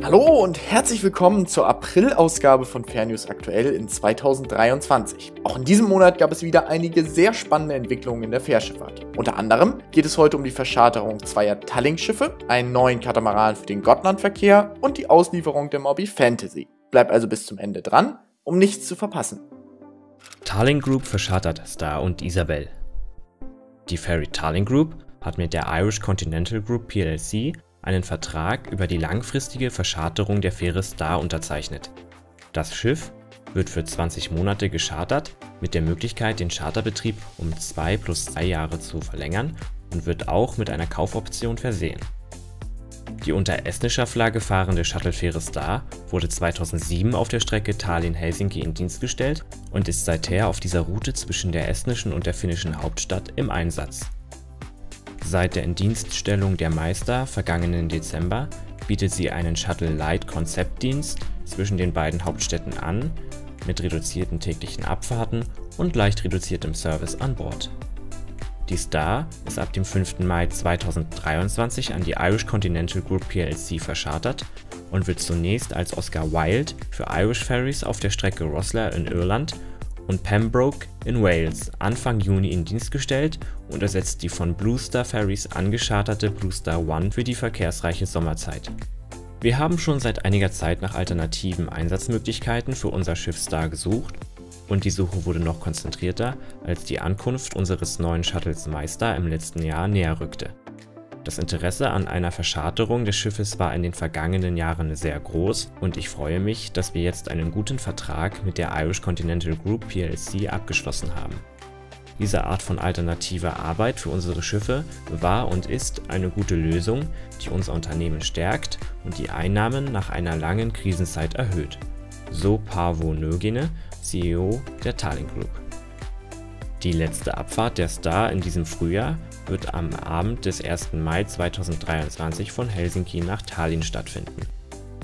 Hallo und herzlich willkommen zur April-Ausgabe von Fairnews Aktuell in 2023. Auch in diesem Monat gab es wieder einige sehr spannende Entwicklungen in der Fährschifffahrt. Unter anderem geht es heute um die Verscharterung zweier Tallink-Schiffe, einen neuen Katamaran für den Gotlandverkehr und die Auslieferung der Moby Fantasy. Bleib also bis zum Ende dran, um nichts zu verpassen. Tallink Group verschartert Star und Isabel. Die Ferry Tallink Group hat mit der Irish Continental Group plc einen Vertrag über die langfristige Verscharterung der Fähre Star unterzeichnet. Das Schiff wird für 20 Monate geschartert, mit der Möglichkeit, den Charterbetrieb um 2 + 3 Jahre zu verlängern und wird auch mit einer Kaufoption versehen. Die unter estnischer Flagge fahrende Shuttlefähre Star wurde 2007 auf der Strecke Tallinn-Helsinki in Dienst gestellt und ist seither auf dieser Route zwischen der estnischen und der finnischen Hauptstadt im Einsatz. Seit der Indienststellung der Meister vergangenen Dezember bietet sie einen Shuttle-Light-Konzeptdienst zwischen den beiden Hauptstädten an, mit reduzierten täglichen Abfahrten und leicht reduziertem Service an Bord. Die Star ist ab dem 5. Mai 2023 an die Irish Continental Group plc verschartert und wird zunächst als Oscar Wilde für Irish Ferries auf der Strecke Rosslare in Irland und Pembroke in Wales Anfang Juni in Dienst gestellt und ersetzt die von Blue Star Ferries angescharterte Blue Star One für die verkehrsreiche Sommerzeit. Wir haben schon seit einiger Zeit nach alternativen Einsatzmöglichkeiten für unser Schiff Star gesucht und die Suche wurde noch konzentrierter, als die Ankunft unseres neuen Shuttles Meister im letzten Jahr näher rückte. Das Interesse an einer Verscharterung des Schiffes war in den vergangenen Jahren sehr groß und ich freue mich, dass wir jetzt einen guten Vertrag mit der Irish Continental Group plc abgeschlossen haben. Diese Art von alternativer Arbeit für unsere Schiffe war und ist eine gute Lösung, die unser Unternehmen stärkt und die Einnahmen nach einer langen Krisenzeit erhöht. So Paavo Nõgene, CEO der Tallink Group. Die letzte Abfahrt der Star in diesem Frühjahr wird am Abend des 1. Mai 2023 von Helsinki nach Tallinn stattfinden.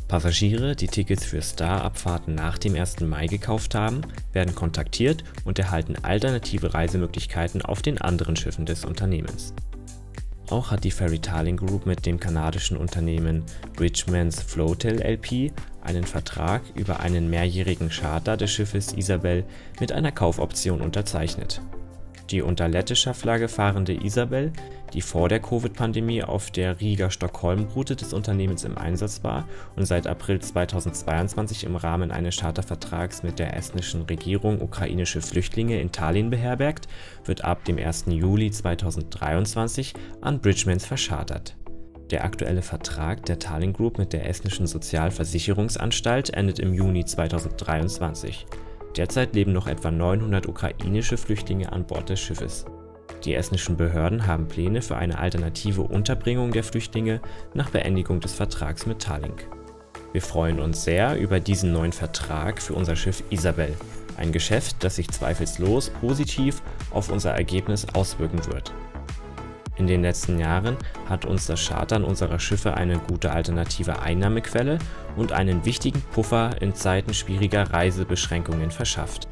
Passagiere, die Tickets für Star-Abfahrten nach dem 1. Mai gekauft haben, werden kontaktiert und erhalten alternative Reisemöglichkeiten auf den anderen Schiffen des Unternehmens. Auch hat die Ferry Tallink Group mit dem kanadischen Unternehmen Bridgman's Floatel LP einen Vertrag über einen mehrjährigen Charter des Schiffes Isabel mit einer Kaufoption unterzeichnet. Die unter lettischer Flagge fahrende Isabel, die vor der Covid-Pandemie auf der Riga-Stockholm-Route des Unternehmens im Einsatz war und seit April 2022 im Rahmen eines Chartervertrags mit der estnischen Regierung ukrainische Flüchtlinge in Tallinn beherbergt, wird ab dem 1. Juli 2023 an Bridgmans verschartert. Der aktuelle Vertrag der Tallink Group mit der estnischen Sozialversicherungsanstalt endet im Juni 2023. Derzeit leben noch etwa 900 ukrainische Flüchtlinge an Bord des Schiffes. Die estnischen Behörden haben Pläne für eine alternative Unterbringung der Flüchtlinge nach Beendigung des Vertrags mit Tallink. Wir freuen uns sehr über diesen neuen Vertrag für unser Schiff Isabel, ein Geschäft, das sich zweifellos positiv auf unser Ergebnis auswirken wird. In den letzten Jahren hat uns das Chartern unserer Schiffe eine gute alternative Einnahmequelle und einen wichtigen Puffer in Zeiten schwieriger Reisebeschränkungen verschafft.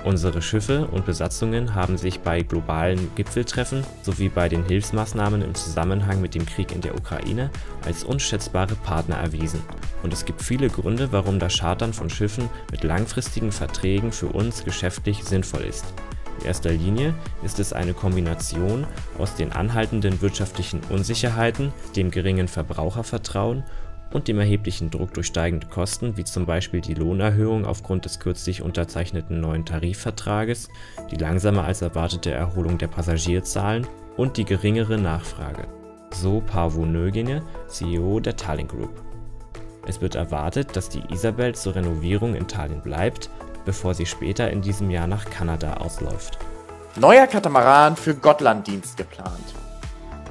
Unsere Schiffe und Besatzungen haben sich bei globalen Gipfeltreffen sowie bei den Hilfsmaßnahmen im Zusammenhang mit dem Krieg in der Ukraine als unschätzbare Partner erwiesen. Und es gibt viele Gründe, warum das Chartern von Schiffen mit langfristigen Verträgen für uns geschäftlich sinnvoll ist. In erster Linie ist es eine Kombination aus den anhaltenden wirtschaftlichen Unsicherheiten, dem geringen Verbrauchervertrauen und dem erheblichen Druck durch steigende Kosten, wie zum Beispiel die Lohnerhöhung aufgrund des kürzlich unterzeichneten neuen Tarifvertrages, die langsamer als erwartete Erholung der Passagierzahlen und die geringere Nachfrage. So Paavo Nõgene, CEO der Tallink Group. Es wird erwartet, dass die Isabel zur Renovierung in Tallinn bleibt, bevor sie später in diesem Jahr nach Kanada ausläuft. Neuer Katamaran für Gotlanddienst geplant.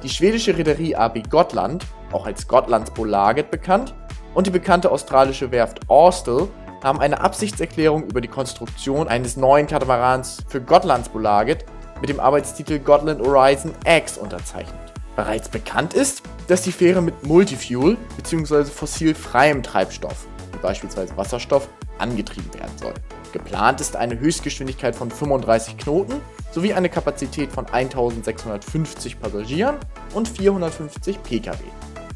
Die schwedische Reederei AB Gotland, auch als Gotlandsbolaget bekannt, und die bekannte australische Werft Austal haben eine Absichtserklärung über die Konstruktion eines neuen Katamarans für Gotlandsbolaget mit dem Arbeitstitel Gotland Horizon X unterzeichnet. Bereits bekannt ist, dass die Fähre mit Multifuel bzw. fossilfreiem Treibstoff, wie beispielsweise Wasserstoff, angetrieben werden soll. Geplant ist eine Höchstgeschwindigkeit von 35 Knoten sowie eine Kapazität von 1650 Passagieren und 450 Pkw.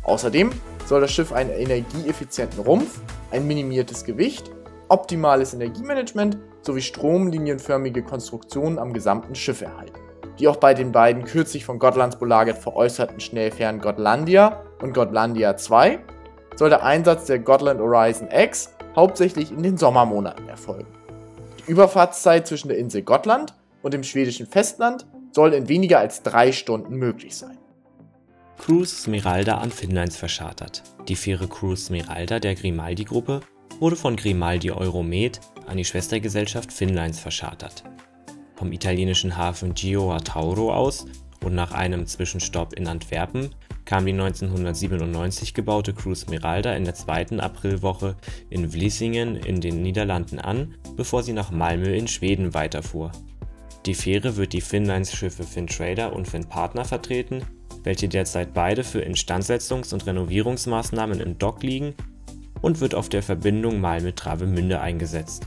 Außerdem soll das Schiff einen energieeffizienten Rumpf, ein minimiertes Gewicht, optimales Energiemanagement sowie stromlinienförmige Konstruktionen am gesamten Schiff erhalten. Die auch bei den beiden kürzlich von Gotlandsbolaget veräußerten Schnellfähren Gotlandia und Gotlandia 2 soll der Einsatz der Gotland Horizon X hauptsächlich in den Sommermonaten erfolgen. Die Überfahrtszeit zwischen der Insel Gotland und dem schwedischen Festland soll in weniger als 3 Stunden möglich sein. Cruise Smeralda an Finnlines verschartert. Die Fähre Cruise Smeralda der Grimaldi-Gruppe wurde von Grimaldi Euromed an die Schwestergesellschaft Finnlines verschartert. Vom italienischen Hafen Gioia Tauro aus und nach einem Zwischenstopp in Antwerpen kam die 1997 gebaute Cruise Smeralda in der 2. Aprilwoche in Vlissingen in den Niederlanden an, bevor sie nach Malmö in Schweden weiterfuhr. Die Fähre wird die Finnlines-Schiffe Finntrader und Finnpartner vertreten, welche derzeit beide für Instandsetzungs- und Renovierungsmaßnahmen im Dock liegen, und wird auf der Verbindung Malmö-Travemünde eingesetzt.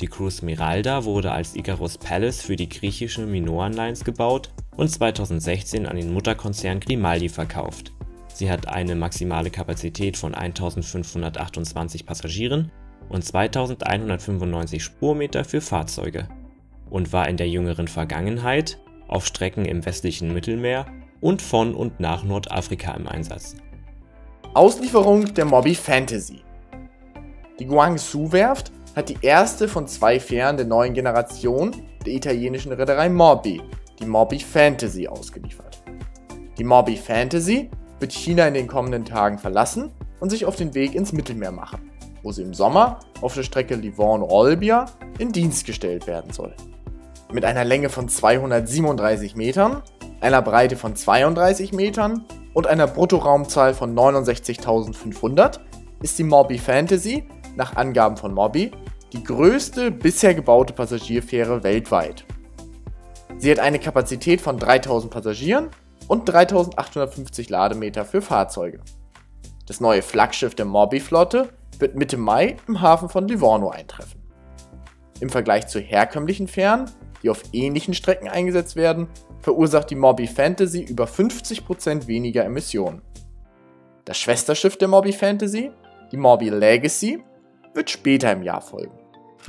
Die Cruise Smeralda wurde als Icarus Palace für die griechische Minoan Lines gebaut und 2016 an den Mutterkonzern Grimaldi verkauft. Sie hat eine maximale Kapazität von 1528 Passagieren und 2195 Spurmeter für Fahrzeuge und war in der jüngeren Vergangenheit auf Strecken im westlichen Mittelmeer und von und nach Nordafrika im Einsatz. Auslieferung der Moby Fantasy. Die Guangzhou-Werft hat die erste von 2 Fähren der neuen Generation der italienischen Reederei Moby, die Moby Fantasy, ausgeliefert. Die Moby Fantasy wird China in den kommenden Tagen verlassen und sich auf den Weg ins Mittelmeer machen, wo sie im Sommer auf der Strecke Livorno-Olbia in Dienst gestellt werden soll. Mit einer Länge von 237 Metern, einer Breite von 32 Metern und einer Bruttoraumzahl von 69.500 ist die Moby Fantasy nach Angaben von Moby die größte bisher gebaute Passagierfähre weltweit. Sie hat eine Kapazität von 3000 Passagieren und 3850 Lademeter für Fahrzeuge. Das neue Flaggschiff der Moby-Flotte wird Mitte Mai im Hafen von Livorno eintreffen. Im Vergleich zu herkömmlichen Fähren, die auf ähnlichen Strecken eingesetzt werden, verursacht die Moby Fantasy über 50% weniger Emissionen. Das Schwesterschiff der Moby Fantasy, die Moby Legacy, wird später im Jahr folgen.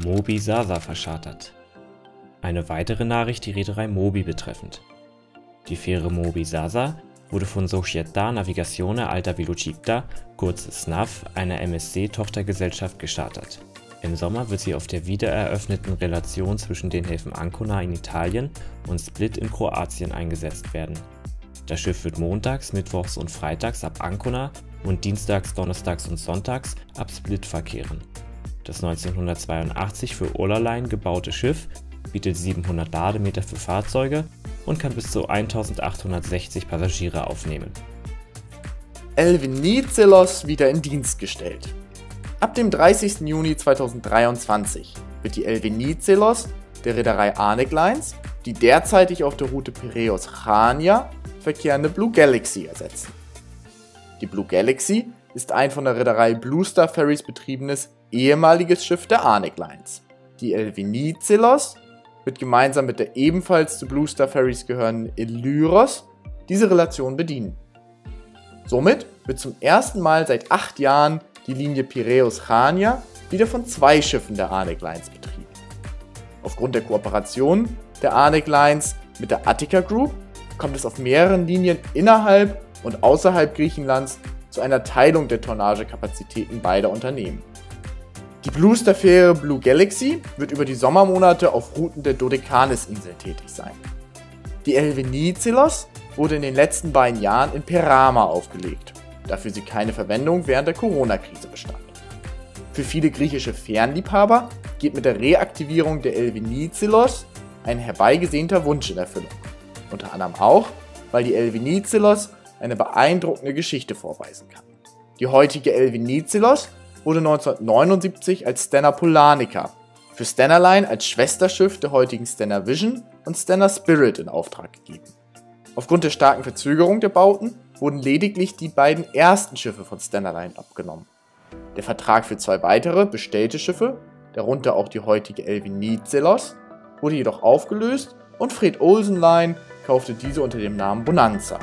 Moby Sasa verschartert. Eine weitere Nachricht die Reederei Moby betreffend. Die Fähre Moby Sasa wurde von Società Navigazione Alta Velocità, kurz SNAV, einer MSC-Tochtergesellschaft geschartert. Im Sommer wird sie auf der wiedereröffneten Relation zwischen den Häfen Ancona in Italien und Split in Kroatien eingesetzt werden. Das Schiff wird montags, mittwochs und freitags ab Ancona und dienstags, donnerstags und sonntags ab Split verkehren. Das 1982 für Orla-Line gebaute Schiff bietet 700 Lademeter für Fahrzeuge und kann bis zu 1860 Passagiere aufnehmen. El Venizelos wieder in Dienst gestellt. Ab dem 30. Juni 2023 wird die El Venizelos der Reederei Arctic Lines die derzeitig auf der Route Piräus-Chania verkehrende Blue Galaxy ersetzen. Die Blue Galaxy ist ein von der Reederei Blue Star Ferries betriebenes ehemaliges Schiff der Arctic Lines. Die El Venizelos wird gemeinsam mit der ebenfalls zu Blue Star Ferries gehörenden Illyros diese Relation bedienen. Somit wird zum ersten Mal seit 8 Jahren die Linie Piräus-Chania wieder von 2 Schiffen der Arctic Lines betrieben. Aufgrund der Kooperation der Arctic Lines mit der Attica Group kommt es auf mehreren Linien innerhalb und außerhalb Griechenlands zu einer Teilung der Tonnagekapazitäten beider Unternehmen. Die Blue Star Fähre Blue Galaxy wird über die Sommermonate auf Routen der Dodekanes-Insel tätig sein. Die El Venizelos wurde in den letzten beiden Jahren in Perama aufgelegt, dafür sie keine Verwendung während der Corona-Krise bestand. Für viele griechische Fährenliebhaber geht mit der Reaktivierung der El Venizelos ein herbeigesehnter Wunsch in Erfüllung. Unter anderem auch, weil die El Venizelos eine beeindruckende Geschichte vorweisen kann. Die heutige El Venizelos wurde 1979 als Stena Polanica für Stena Line als Schwesterschiff der heutigen Stena Vision und Stena Spirit in Auftrag gegeben. Aufgrund der starken Verzögerung der Bauten wurden lediglich die beiden ersten Schiffe von Stena Line abgenommen. Der Vertrag für 2 weitere bestellte Schiffe, darunter auch die heutige El Venizelos, wurde jedoch aufgelöst und Fred Olsen Line kaufte diese unter dem Namen Bonanza.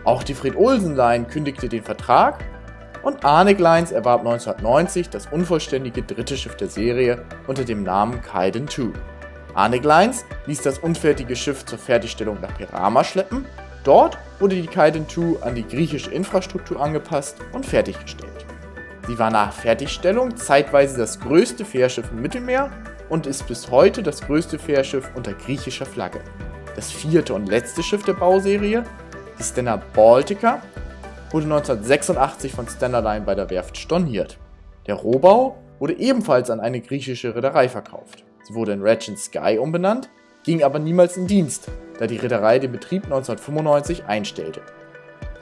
Auch die Fred Olsen Line kündigte den Vertrag und Arctic Lines erwarb 1990 das unvollständige dritte Schiff der Serie unter dem Namen Kaiden II. Arctic Lines ließ das unfertige Schiff zur Fertigstellung nach Perama schleppen. Dort wurde die Kaiden II an die griechische Infrastruktur angepasst und fertiggestellt. Sie war nach Fertigstellung zeitweise das größte Fährschiff im Mittelmeer und ist bis heute das größte Fährschiff unter griechischer Flagge. Das vierte und letzte Schiff der Bauserie, die Stena Baltica, wurde 1986 von Stena Line bei der Werft storniert. Der Rohbau wurde ebenfalls an eine griechische Reederei verkauft. Sie wurde in Regent Sky umbenannt, ging aber niemals in Dienst, da die Reederei den Betrieb 1995 einstellte.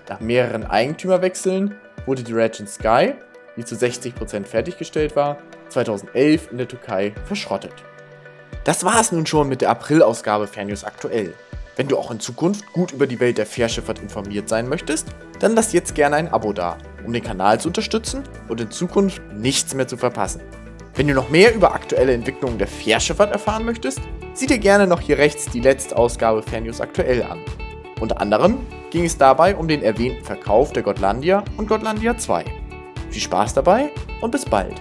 Nach mehreren Eigentümerwechseln wurde die Regent Sky, die zu 60% fertiggestellt war, 2011 in der Türkei verschrottet. Das war es nun schon mit der April-Ausgabe Fernnews Aktuell. Wenn du auch in Zukunft gut über die Welt der Fährschifffahrt informiert sein möchtest, dann lass jetzt gerne ein Abo da, um den Kanal zu unterstützen und in Zukunft nichts mehr zu verpassen. Wenn du noch mehr über aktuelle Entwicklungen der Fährschifffahrt erfahren möchtest, sieh dir gerne noch hier rechts die letzte Ausgabe Fernnews Aktuell an. Unter anderem ging es dabei um den erwähnten Verkauf der Gotlandia und Gotlandia 2. Viel Spaß dabei und bis bald!